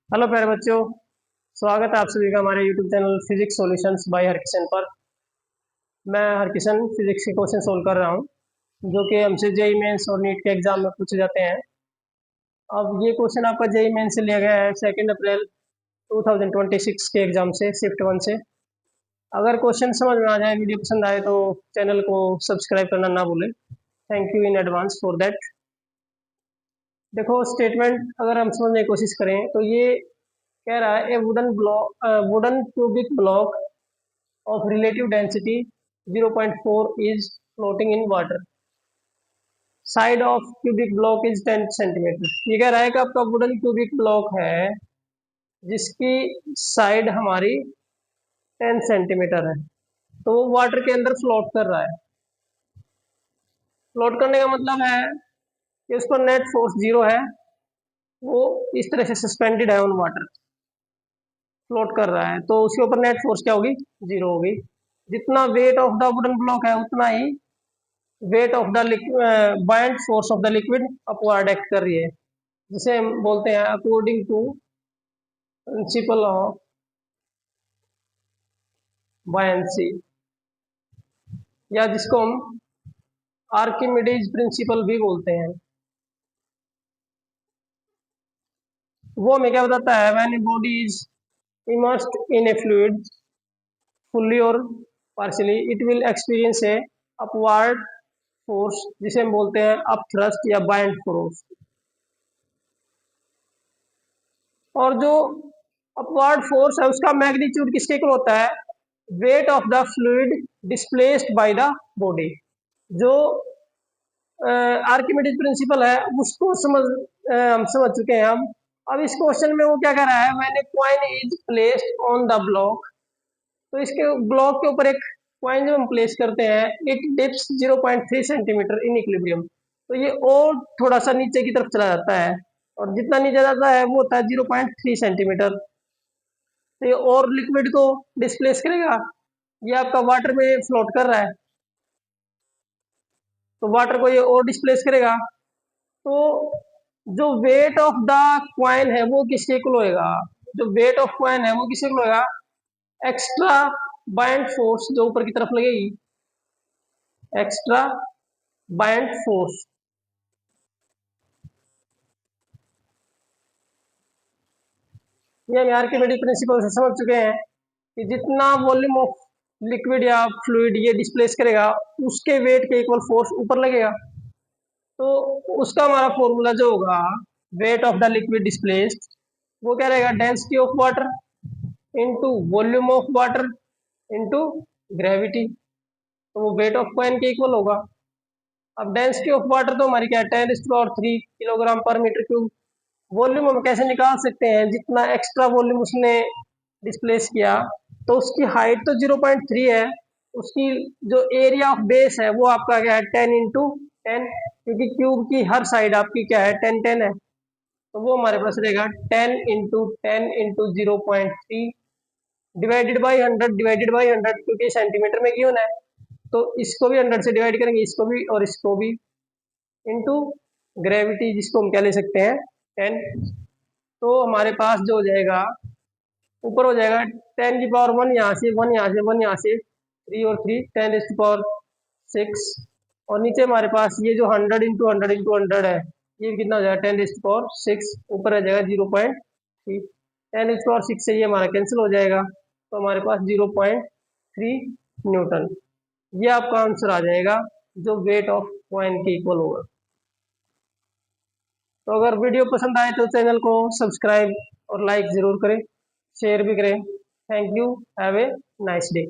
Hello प्यारे बच्चों। स्वागत है आप सभी का हमारे YouTube channel physics solutions by Harkishan पर। मैं हरकिशन फिजिक्स के क्वेश्चन सोल्व कर रहा हूँ जो कि हमसे जेई मेंस और नीट के एग्जाम में पूछे जाते हैं। अब ये क्वेश्चन आपका जेई मेंस से लिया गया है 2 अप्रैल 2026 के एग्जाम से, शिफ्ट 1 से। अगर क्वेश्चन समझ में आ जाए, वीडियो पसंद आए तो चैनल को सब्सक्राइब करना ना भूलें। Thank you in advance for that. देखो स्टेटमेंट अगर हम समझने की कोशिश करें तो ये कह रहा है ए wooden cubic block of relative density 0.4 is floating in water. Side of cubic block is 10 centimetre. ये कह रहा है कि आपका वुडन क्यूबिक ब्लॉक है जिसकी साइड हमारी 10 सेंटीमीटर है, तो वो वाटर के अंदर फ्लोट कर रहा है। फ्लोट करने का मतलब है कि उस पर नेट फोर्स जीरो है, वो इस तरह से सस्पेंडेड है ऑन वाटर, फ्लोट कर रहा है, तो उसके ऊपर नेट फोर्स क्या होगी, जीरो होगी। जितना weight of the wooden block है उतना ही weight of the buoyant force of the liquid upward act कर रही है, जिसे हम बोलते हैं according to principle of buoyancy, या जिसको हम आर्किमिडीज प्रिंसिपल भी बोलते हैं। वो हमें क्या बताता है, when a body is immersed in a fluid fully और partially it will experience a upward force, जिसे हम बोलते हैं अप थ्रस्ट या बायंट फोर्स। और जो अपवर्ड फोर्स है उसका मैग्नीट्यूड किसके इक्वल होता है, wait of the fluid displaced by the body. जो आर्किमिडीज प्रिंसिपल है उसको हम समझ चुके हैं। अब इस क्वेश्चन में वो क्या कर रहा है, when a coin is placed on the block, तो इसके ब्लॉक के ऊपर एक कॉइन जब हम प्लेस करते हैं, it dips 0.3 centimetre in equilibrium, तो ये और थोड़ा सा नीचे की तरफ चला जाता है, और जितना नीचे जाता है वो होता है 0.3 सेंटीमीटर। तो ये और लिक्विड को डिस्प्लेस करेगा, ये आपका वाटर में फ्लोट कर रहा है, तो वाटर को ये और डिस्प्लेस करेगा। तो जो वेट ऑफ द कॉइन है वो किसके इक्वल होएगा, जो वेट ऑफ कॉइन है वो किसके इक्वल होएगा, एक्स्ट्रा बायंट फोर्स जो ऊपर की तरफ लगेगी, एक्स्ट्रा बायंट फोर्स। ये हम आर्किमिडीज प्रिंसिपल से समझ चुके हैं कि जितना वॉल्यूम ऑफ लिक्विड या फ्लूइड ये डिस्प्लेस करेगा उसके वेट के इक्वल फोर्स ऊपर लगेगा। तो उसका हमारा फॉर्मूला जो होगा, wait of the liquid displaced, वो क्या रहेगा, density of water into volume of water into gravity, तो वो वेट ऑफ कॉइन के इक्वल होगा। अब डेंसिटी ऑफ वाटर तो हमारी क्या है, 10⁻³ किलोग्राम पर मीटर क्यूब। वॉल्यूम हम कैसे निकाल सकते हैं, जितना एक्स्ट्रा वॉल्यूम उसने डिस्प्लेस किया, तो उसकी हाइट तो 0.3 है, उसकी जो एरिया ऑफ बेस है वो आपका क्या है, 10 × 10, क्योंकि क्यूब की हर साइड आपकी क्या है, 10 है, तो वो हमारे पास रहेगा 10 × 10 × 0.3 डिवाइडेड बाई 100 क्योंकि सेंटीमीटर में गिवन है, तो इसको भी 100 से डिवाइड करेंगे, इसको भी और इसको भी, इंटू ग्रेविटी जिसको हम क्या ले सकते हैं, 10। तो हमारे पास जो हो जाएगा, ऊपर हो जाएगा 10⁻1, यहाँ से 1, यहाँ से 1, यहाँ से 3 और 3, 10⁻6, और नीचे हमारे पास ये जो 100 × 100 × 100 है, ये कितना हो जाएगा, 10⁻6, ऊपर आ जाएगा 0.3, 10⁻6 से ये हमारा कैंसिल हो जाएगा, तो हमारे पास 0.3 न्यूटन, ये आपका आंसर आ जाएगा जो वेट ऑफ कॉइन के इक्वल होगा। तो अगर वीडियो पसंद आए तो चैनल को सब्सक्राइब और लाइक ज़रूर करें, शेयर भी करें। Thank you, have a nice day.